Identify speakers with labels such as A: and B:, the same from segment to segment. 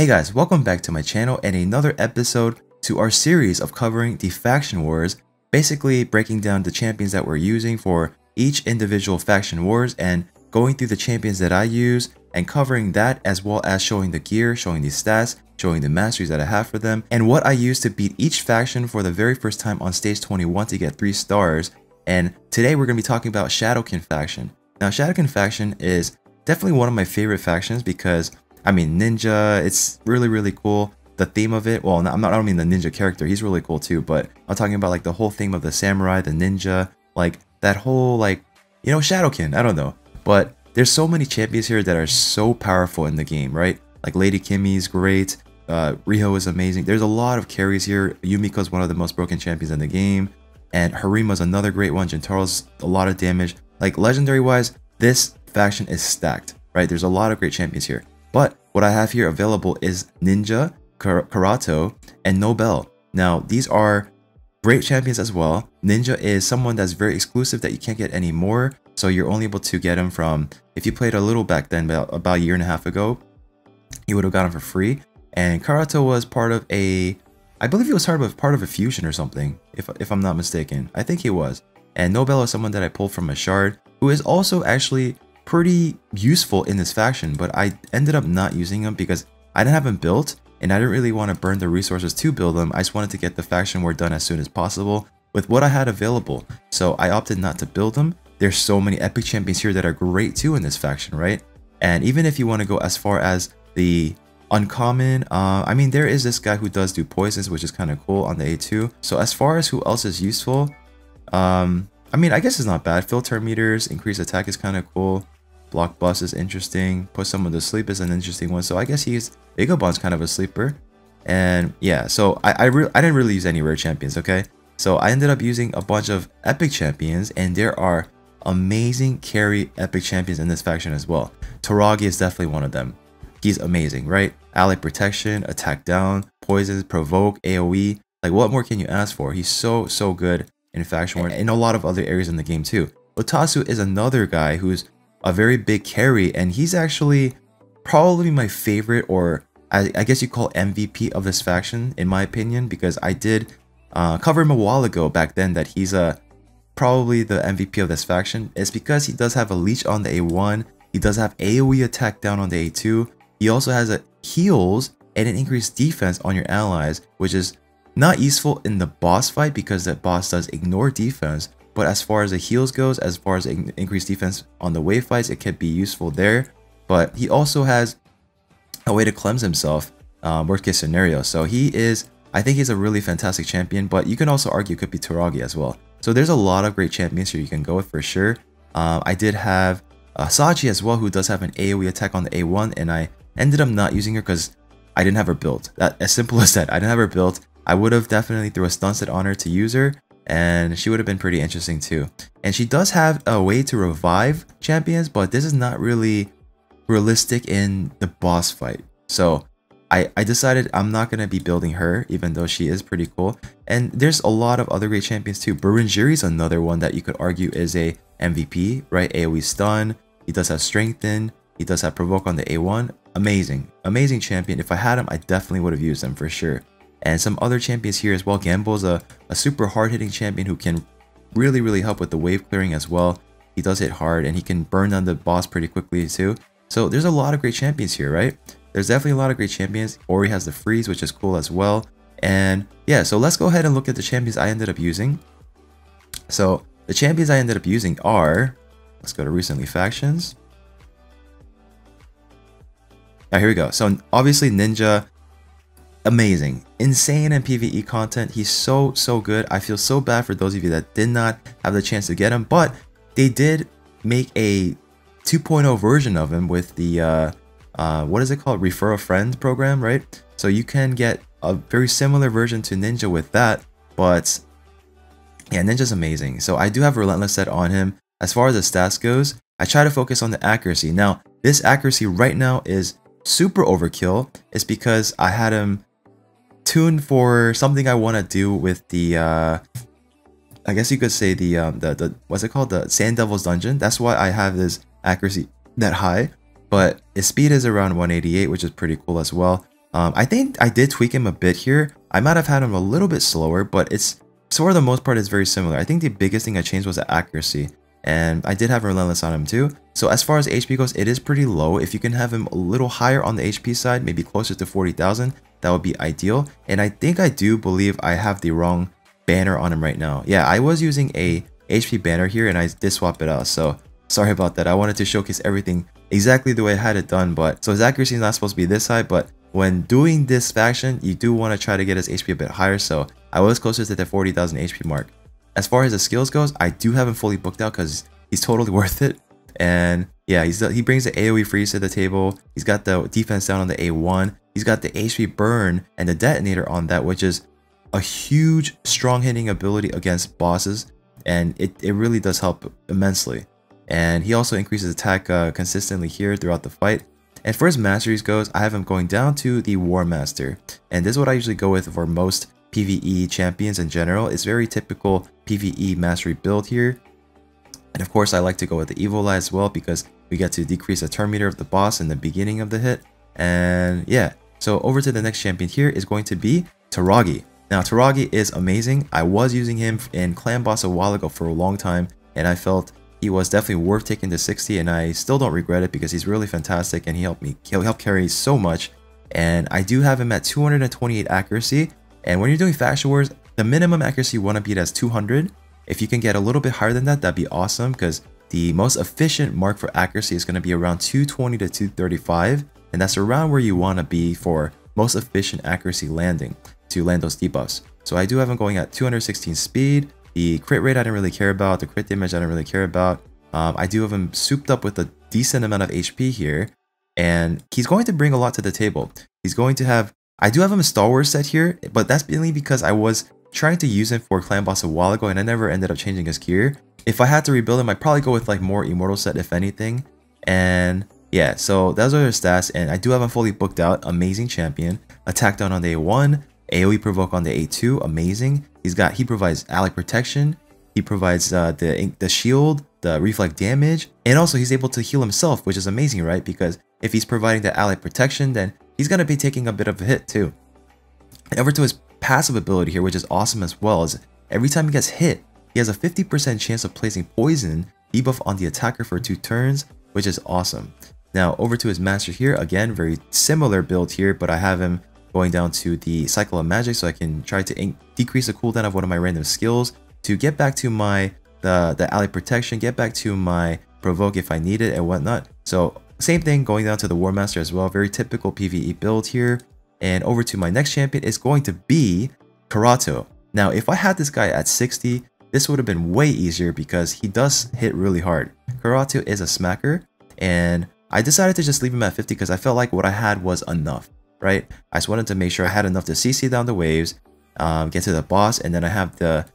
A: Hey guys, welcome back to my channel and another episode to our series of covering the faction wars, basically breaking down the champions that we're using for each individual faction wars and going through the champions that I use and covering that, as well as showing the gear, showing the stats, showing the masteries that I have for them, and what I use to beat each faction for the very first time on stage 21 to get 3 stars. And today we're going to be talking about Shadowkin faction. Now Shadowkin faction is definitely one of my favorite factions because I mean, ninja, it's really cool. The theme of it, well, I don't mean the ninja character, he's really cool too, but I'm talking about like the whole theme of the samurai, the ninja, like that whole like, you know, Shadowkin, I don't know. But there's so many champions here that are so powerful in the game, right? Like Lady Kimmy's great, Riho is amazing. There's a lot of carries here. Yumiko's one of the most broken champions in the game, and Harima's another great one. Jintaro's a lot of damage. Like legendary wise, this faction is stacked, right? There's a lot of great champions here. But what I have here available is Ninja, Karato, and Nobel. Now, these are great champions as well. Ninja is someone that's very exclusive that you can't get anymore. So you're only able to get him from, if you played a little back then, about a year and a half ago, you would have got him for free. And Karato was part of a, I believe he was part of a fusion or something, if I'm not mistaken. I think he was. And Nobel is someone that I pulled from a shard, who is also actually pretty useful in this faction, but I ended up not using him because I didn't have him built and I didn't really want to burn the resources to build them. I just wanted to get the faction war done as soon as possible with what I had available, so I opted not to build them. There's so many epic champions here that are great too in this faction, right? And even if you want to go as far as the uncommon, I mean, there is this guy who does do poisons, which is kind of cool on the A2. So as far as who else is useful, I mean, I guess it's not bad. Filter meters, increased attack is kind of cool. Block bust is interesting. Put someone to sleep is an interesting one. So I guess Igobon's kind of a sleeper. And yeah, so I didn't really use any rare champions, okay? So I ended up using a bunch of epic champions, and there are amazing carry epic champions in this faction as well. Toragi is definitely one of them. He's amazing, right? Ally protection, attack down, poisons, provoke, AoE. Like, what more can you ask for? He's so good in faction war and in a lot of other areas in the game too. Otasu is another guy who's a very big carry, and he's actually probably my favorite, or I guess you call MVP of this faction in my opinion, because I did cover him a while ago back then that he's probably the MVP of this faction. It's because he does have a leech on the A1, he does have AoE attack down on the A2, he also has a heals and an increased defense on your allies, which is not useful in the boss fight because that boss does ignore defense. But as far as the heals goes, as far as increased defense on the wave fights, it can be useful there. But he also has a way to cleanse himself, worst case scenario. So he is, I think he's a really fantastic champion, but you can also argue could be Toragi as well. So there's a lot of great champions here you can go with for sure. I did have Saji as well, who does have an AoE attack on the A1, and I ended up not using her because I didn't have her built. That, as simple as that, I didn't have her built. I would have definitely threw a stun set on her to use her, and she would have been pretty interesting too. And she does have a way to revive champions, but this is not really realistic in the boss fight. So I decided I'm not going to be building her, even though she is pretty cool. And there's a lot of other great champions too. Burinjiri is another one that you could argue is a MVP, right? AoE stun, he does have strengthen, he does have provoke on the A1. Amazing champion. If I had him, I definitely would have used him for sure. And some other champions here as well. Gambo's a super hard-hitting champion who can really help with the wave clearing as well. He does hit hard, and he can burn down the boss pretty quickly too. So there's a lot of great champions here, right? There's definitely a lot of great champions. Ori has the freeze, which is cool as well. And yeah, so let's go ahead and look at the champions I ended up using. So the champions I ended up using are, let's go to recently factions. Now here we go. So obviously Ninja, amazing, insane in PvE content. He's so good. I feel so bad for those of you that did not have the chance to get him, but they did make a 2.0 version of him with the what is it called, refer a friend program, right? So you can get a very similar version to Ninja with that. But yeah, Ninja's amazing. So I do have Relentless set on him. As far as the stats goes, I try to focus on the accuracy. Now this accuracy right now is super overkill. It's because I had him tuned for something I want to do with the I guess you could say the what's it called, the Sand Devil's Dungeon. That's why I have this accuracy that high, but his speed is around 188, which is pretty cool as well. I think I did tweak him a bit here. I might have had him a little bit slower, but it's for the most part it's very similar. I think the biggest thing I changed was the accuracy, and I did have Relentless on him too. So as far as HP goes, it is pretty low. If you can have him a little higher on the HP side, maybe closer to 40,000, that would be ideal. And I think I do believe I have the wrong banner on him right now. Yeah, I was using a HP banner here and I did swap it out, so sorry about that. I wanted to showcase everything exactly the way I had it done, but so his accuracy is not supposed to be this high, but when doing this faction, you do want to try to get his HP a bit higher, so I was closer to the 40,000 HP mark. As far as the skills goes, I do have him fully booked out because he's totally worth it. And yeah, he brings the AoE freeze to the table. He's got the defense down on the A1. He's got the HP burn and the detonator on that, which is a huge strong hitting ability against bosses, and it really does help immensely. And he also increases attack consistently here throughout the fight. And for his masteries goes, I have him going down to the War Master, and this is what I usually go with for most PvE champions in general. It's very typical PvE mastery build here. And of course I like to go with the Evil Eye as well because we get to decrease the turn meter of the boss in the beginning of the hit. And yeah, so over to the next champion here is going to be Taragi. Now Taragi is amazing. I was using him in Clan Boss a while ago for a long time, and I felt he was definitely worth taking to 60, and I still don't regret it because he's really fantastic and he'll help carry so much. And I do have him at 228 accuracy, and when you're doing faction wars, the minimum accuracy you want to beat as 200. If you can get a little bit higher than that, that'd be awesome, because the most efficient mark for accuracy is going to be around 220 to 235, and that's around where you want to be for most efficient accuracy landing to land those debuffs. So I do have him going at 216 speed. The crit rate I didn't really care about, the crit damage I didn't really care about. I do have him souped up with a decent amount of HP here, and he's going to bring a lot to the table. He's going to have, I do have him a Star Wars set here, but that's mainly because I was trying to use him for Clan Boss a while ago and I never ended up changing his gear. If I had to rebuild him, I'd probably go with like more Immortal set if anything. And yeah, so those are his stats, and I do have him fully booked out. Amazing champion. Attack down on the A1, AoE provoke on the A2, amazing. He provides ally protection, he provides the shield, the reflect damage, and also he's able to heal himself, which is amazing, right? Because if he's providing the ally protection, then he's going to be taking a bit of a hit too. And over to his passive ability here, which is awesome as well, is every time he gets hit, he has a 50% chance of placing poison debuff on the attacker for 2 turns, which is awesome. Now over to his master here, again, very similar build here, but I have him going down to the cycle of magic so I can try to decrease the cooldown of one of my random skills to get back to my the ally protection, get back to my provoke if I need it and whatnot. So same thing going down to the War Master as well, very typical PvE build here. And over to my next champion is going to be Karato. Now if I had this guy at 60, this would have been way easier because he does hit really hard. Karato is a smacker, and I decided to just leave him at 50 because I felt like what I had was enough. Right? I just wanted to make sure I had enough to CC down the waves, get to the boss, and then I have the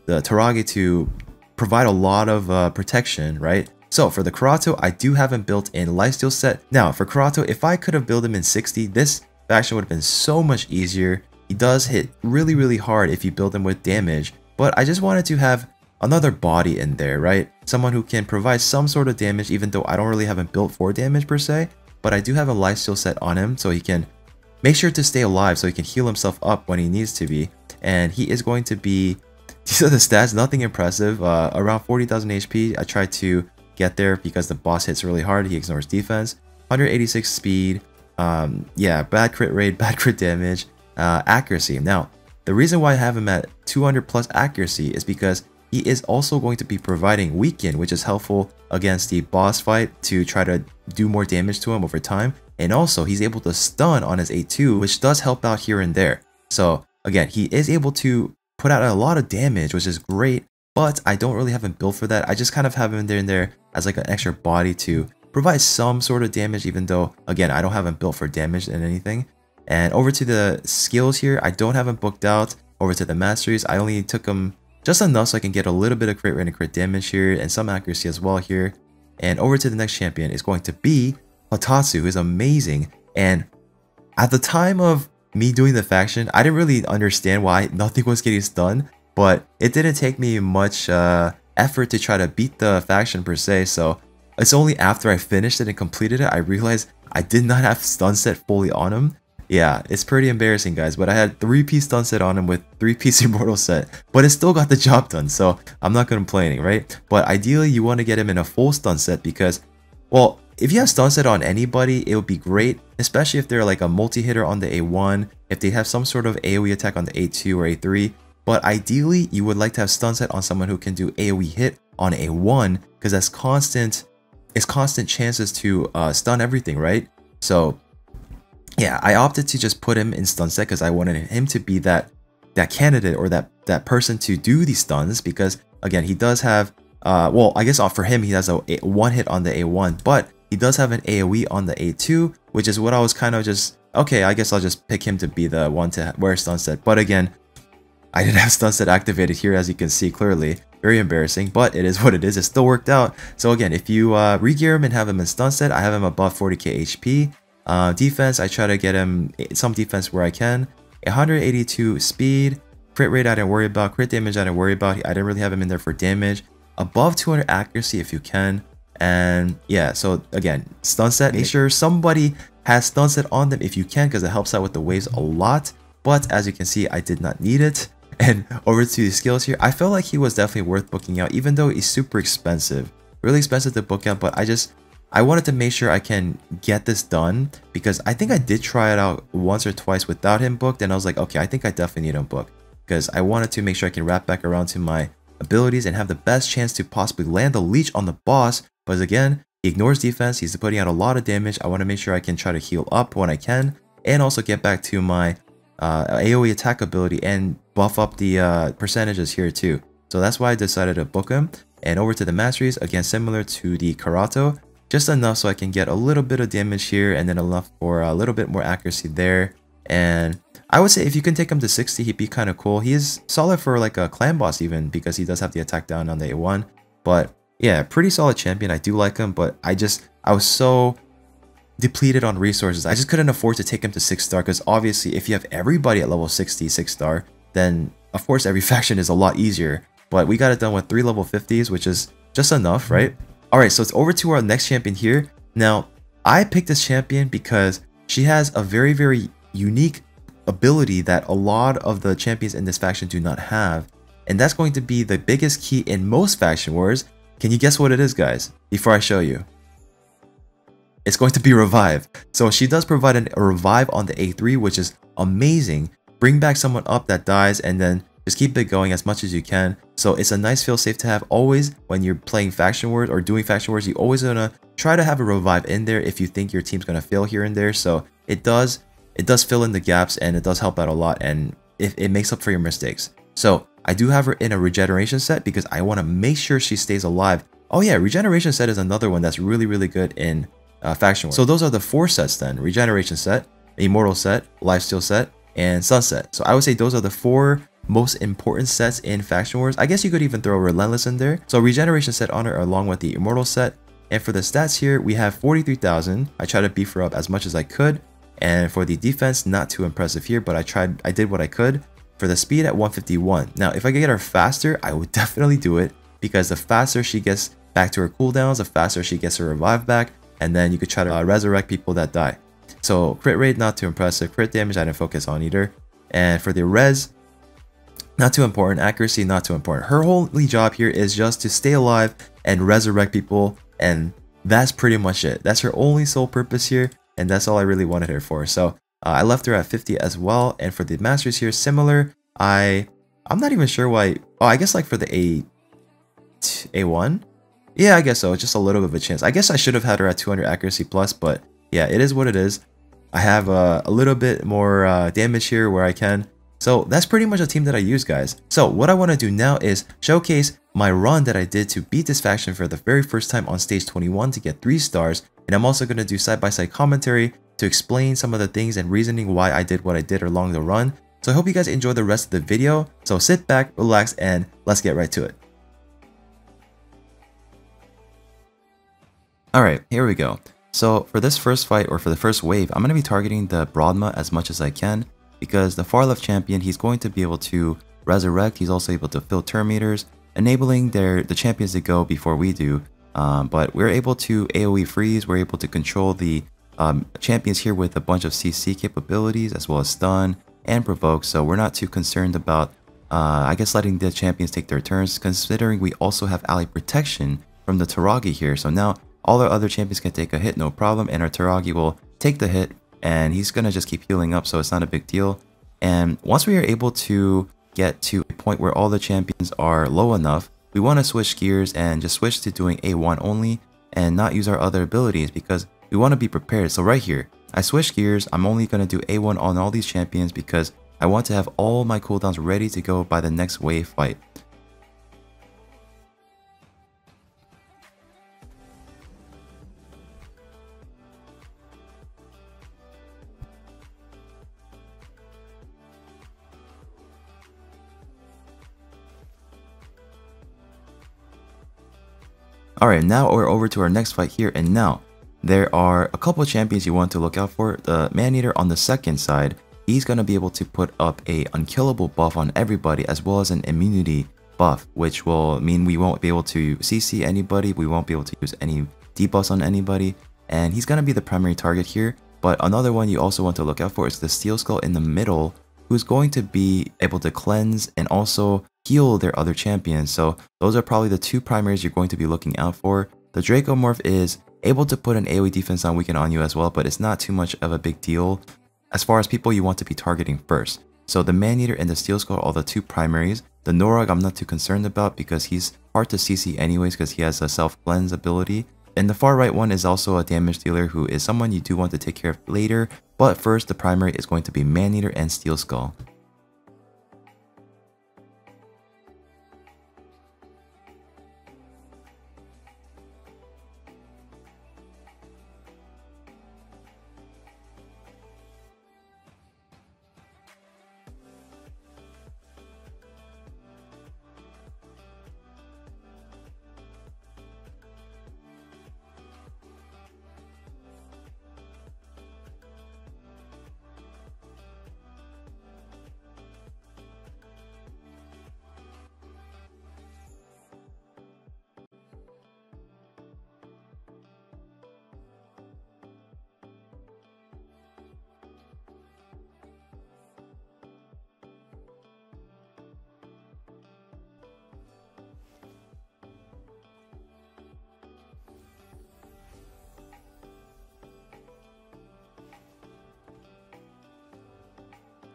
A: Taragi to provide a lot of protection, right? So for the Karato, I do have him built in lifesteal set. Now for Karato, if I could have built him in 60, this faction would have been so much easier. He does hit really, really hard if you build him with damage, but I just wanted to have another body in there, right? Someone who can provide some sort of damage, even though I don't really have him built for damage per se, but I do have a lifesteal set on him so he can make sure to stay alive, so he can heal himself up when he needs to be. And he is going to be, these are the stats, nothing impressive, around 40,000 HP. I tried to get there because the boss hits really hard, he ignores defense. 186 speed, yeah, bad crit rate, bad crit damage, accuracy. Now, the reason why I have him at 200 plus accuracy is because he is also going to be providing weaken, which is helpful against the boss fight to try to do more damage to him over time. And also he's able to stun on his A2, which does help out here and there. So again, he is able to put out a lot of damage, which is great, but I don't really have him built for that. I just kind of have him in there as like an extra body to provide some sort of damage, even though again, I don't have him built for damage and anything. And over to the skills here, I don't have him booked out. Over to the masteries, I only took him just enough so I can get a little bit of crit rate and crit damage here and some accuracy as well here. And over to the next champion is going to be Hatatsu, who is amazing. And at the time of me doing the faction, I didn't really understand why nothing was getting stunned, but it didn't take me much effort to try to beat the faction per se. So it's only after I finished it and completed it, I realized I did not have stun set fully on him. Yeah, it's pretty embarrassing, guys, but I had 3-piece stun set on him with 3-piece immortal set, but it still got the job done, so I'm not complaining, right? But ideally, you want to get him in a full stun set because, well, if you have stun set on anybody, it would be great, especially if they're like a multi-hitter on the A1, if they have some sort of AoE attack on the A2 or A3, but ideally, you would like to have stun set on someone who can do AoE hit on A1, because that's constant, it's constant chances to stun everything, right? So yeah, I opted to just put him in stun set because I wanted him to be that candidate or that person to do these stuns, because again, he does have well, I guess for him he has a one hit on the A1, but he does have an AoE on the A2, which is what I was kind of just, okay, I guess I'll just pick him to be the one to wear stun set. But again, I didn't have stun set activated here, as you can see clearly. Very embarrassing, but it is what it is. It still worked out. So again, if you re-gear him and have him in stun set, I have him above 40k HP. Defense, I try to get him some defense where I can. 182 speed. Crit rate I didn't worry about. Crit damage I didn't worry about. I didn't really have him in there for damage. Above 200 accuracy if you can. And yeah, so again, stun set. Make sure somebody has stun set on them if you can, because it helps out with the waves a lot. But as you can see, I did not need it. And over to the skills here, I felt like he was definitely worth booking out, even though he's super expensive. Really expensive to book out, but I wanted to make sure I can get this done, because I think I did try it out once or twice without him booked, and I was like, okay, I think I definitely need him booked, because I wanted to make sure I can wrap back around to my abilities and have the best chance to possibly land the leech on the boss. But again, he ignores defense, he's putting out a lot of damage. I want to make sure I can try to heal up when I can, and also get back to my AoE attack ability and buff up the percentages here too. So that's why I decided to book him. And over to the Masteries, again similar to the Karato, just enough so I can get a little bit of damage here, and then enough for a little bit more accuracy there. And I would say if you can take him to 60, he'd be kind of cool. He is solid for like a clan boss even, because he does have the attack down on the A1. But yeah, pretty solid champion. I do like him, but I was so depleted on resources. I just couldn't afford to take him to 6-star, because obviously if you have everybody at level 60 6-star, then of course every faction is a lot easier. But we got it done with 3 level 50s, which is just enough, right? Alright, so it's over to our next champion here. Now, I picked this champion because she has a very, very unique ability that a lot of the champions in this faction do not have. And that's going to be the biggest key in most faction wars. Can you guess what it is, guys, before I show you? It's going to be revive. So she does provide a revive on the A3, which is amazing. Bring back someone up that dies, and then just keep it going as much as you can. So it's a nice feel safe to have always when you're playing faction wars or doing faction wars. You always gonna try to have a revive in there if you think your team's gonna fail here and there. So it does fill in the gaps, and it does help out a lot, and it makes up for your mistakes. So I do have her in a regeneration set because I want to make sure she stays alive. Oh yeah, regeneration set is another one that's really, really good in faction wars. So those are the 4 sets then: regeneration set, immortal set, lifesteal set, and sunset. So I would say those are the 4 most important sets in faction wars. I guess you could even throw relentless in there. So regeneration set on her along with the immortal set. And for the stats here, we have 43,000. I tried to beef her up as much as I could. And for the defense, not too impressive here, but I did what I could. For the speed at 151. Now, if I could get her faster, I would definitely do it, because the faster she gets back to her cooldowns, the faster she gets her revive back, and then you could try to resurrect people that die. So crit rate, not too impressive. Crit damage, I didn't focus on either. And for the res, not too important. Accuracy, not too important. Her only job here is just to stay alive and resurrect people, and that's pretty much it. That's her only sole purpose here, and that's all I really wanted her for. So I left her at 50 as well. And for the Masters here, similar. I'm not even sure why. Oh, I guess like for the A1? Yeah, I guess so. Just a little bit of a chance. I guess I should have had her at 200 accuracy plus, but yeah, it is what it is. I have a little bit more damage here where I can. So that's pretty much a team that I use, guys. So what I want to do now is showcase my run that I did to beat this faction for the very first time on stage 21 to get 3 stars. And I'm also going to do side-by-side commentary to explain some of the things and reasoning why I did what I did along the run. So I hope you guys enjoy the rest of the video. So sit back, relax, and let's get right to it. Alright, here we go. So for this first fight, or for the first wave, I'm going to be targeting the Broadma as much as I can, because the far left champion, he's going to be able to resurrect. He's also able to fill turn meters, enabling the champions to go before we do. But we're able to AoE freeze, we're able to control the champions here with a bunch of CC capabilities as well as stun and provoke, so we're not too concerned about I guess letting the champions take their turns, considering we also have ally protection from the Taragi here. So now all our other champions can take a hit no problem, and our Taragi will take the hit and he's gonna just keep healing up, so it's not a big deal. And once we are able to get to a point where all the champions are low enough, we want to switch gears and just switch to doing A1 only and not use our other abilities, because we want to be prepared. So right here, I switch gears. I'm only going to do A1 on all these champions because I want to have all my cooldowns ready to go by the next wave fight. Alright, now we're over to our next fight here, and now there are a couple of champions you want to look out for. The Maneater on the second side, he's going to be able to put up a unkillable buff on everybody as well as an immunity buff, which will mean we won't be able to CC anybody, we won't be able to use any debuffs on anybody, and he's going to be the primary target here. But another one you also want to look out for is the Steel Skull in the middle, who's going to be able to cleanse and also heal their other champions. So those are probably the two primaries you're going to be looking out for. The Draco Morph is able to put an AoE defense on weaken on you as well, but it's not too much of a big deal as far as people you want to be targeting first. So the Maneater and the Steel Skull are the two primaries. The Norog I'm not too concerned about because he's hard to CC anyways because he has a self-cleanse ability. And the far right one is also a damage dealer who is someone you do want to take care of later, but first the primary is going to be Maneater and Steel Skull.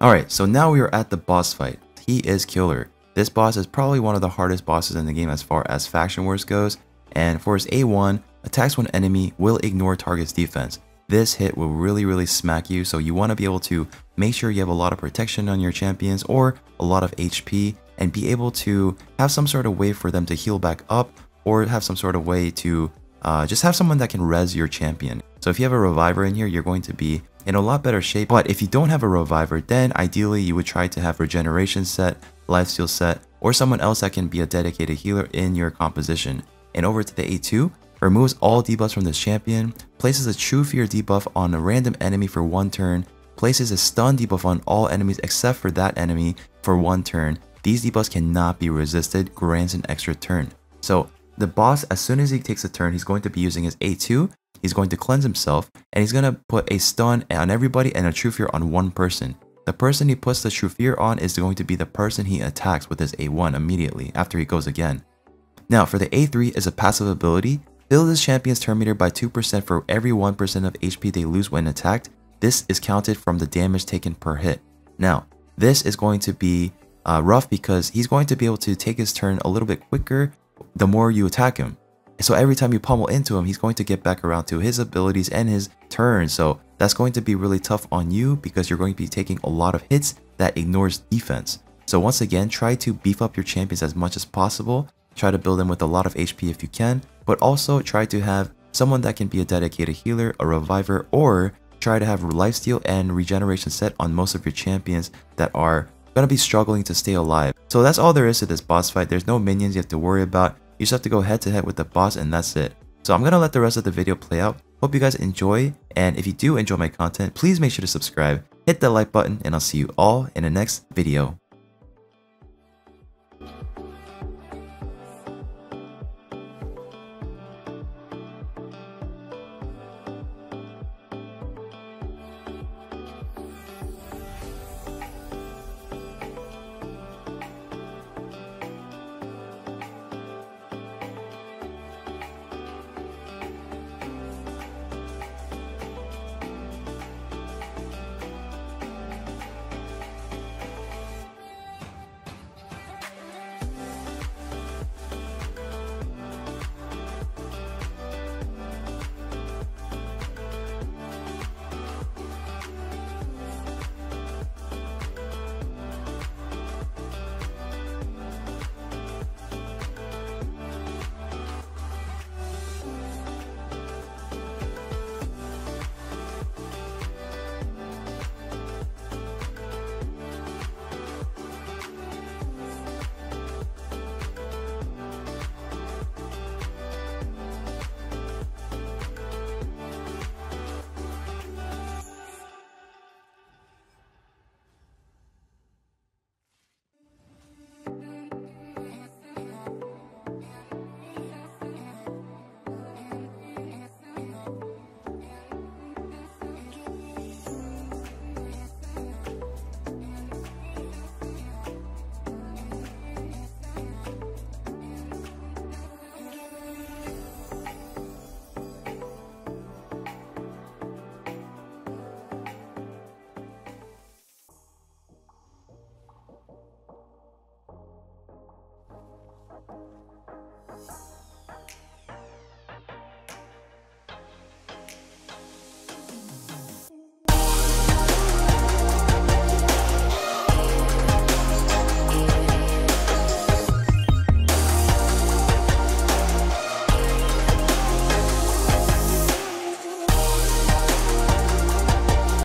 A: Alright, so now we are at the boss fight. He is Killer. This boss is probably one of the hardest bosses in the game as far as faction wars goes, and for his A1, attacks one enemy will ignore target's defense. This hit will really smack you, so you want to be able to make sure you have a lot of protection on your champions or a lot of HP, and be able to have some sort of way for them to heal back up, or have some sort of way to just have someone that can res your champion. So if you have a reviver in here, you're going to be in a lot better shape. But if you don't have a reviver, then ideally you would try to have regeneration set, lifesteal set, or someone else that can be a dedicated healer in your composition. And over to the A2, removes all debuffs from this champion, places a True Fear debuff on a random enemy for 1 turn, places a stun debuff on all enemies except for that enemy for 1 turn. These debuffs cannot be resisted, grants an extra turn. So the boss, as soon as he takes a turn, he's going to be using his A2, he's going to cleanse himself, and he's going to put a stun on everybody and a True Fear on one person. The person he puts the True Fear on is going to be the person he attacks with his A1 immediately after he goes again. Now for the A3 is a passive ability. Fill this champion's turn meter by 2% for every 1% of HP they lose when attacked. This is counted from the damage taken per hit. Now, this is going to be rough because he's going to be able to take his turn a little bit quicker the more you attack him. So every time you pummel into him, he's going to get back around to his abilities and his turn. So that's going to be really tough on you because you're going to be taking a lot of hits that ignores defense. So once again, try to beef up your champions as much as possible. Try to build them with a lot of HP if you can, but also try to have someone that can be a dedicated healer, a reviver, or try to have lifesteal and regeneration set on most of your champions that are going to be struggling to stay alive. So that's all there is to this boss fight. There's no minions you have to worry about. You just have to go head to head with the boss, and that's it. So I'm going to let the rest of the video play out. Hope you guys enjoy, and if you do enjoy my content, please make sure to subscribe, hit that like button, and I'll see you all in the next video.